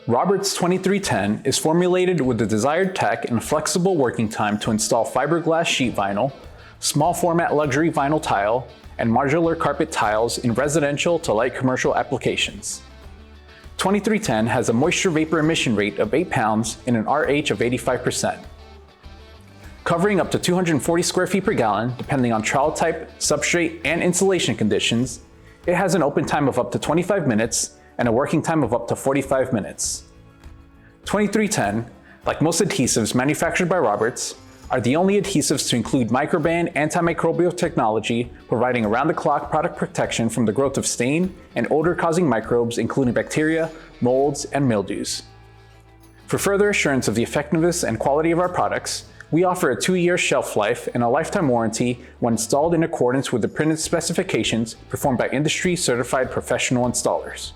Roberts 2310 is formulated with the desired tech and flexible working time to install fiberglass sheet vinyl, small format luxury vinyl tile, and modular carpet tiles in residential to light commercial applications. 2310 has a moisture vapor emission rate of 8 pounds and an RH of 85%. Covering up to 240 square feet per gallon, depending on trowel type, substrate, and insulation conditions, it has an open time of up to 25 minutes and a working time of up to 45 minutes. 2310, like most adhesives manufactured by Roberts, are the only adhesives to include microban antimicrobial technology, providing around-the-clock product protection from the growth of stain and odor-causing microbes including bacteria, molds, and mildews. For further assurance of the effectiveness and quality of our products, we offer a 2-year shelf life and a lifetime warranty when installed in accordance with the printed specifications performed by industry-certified professional installers.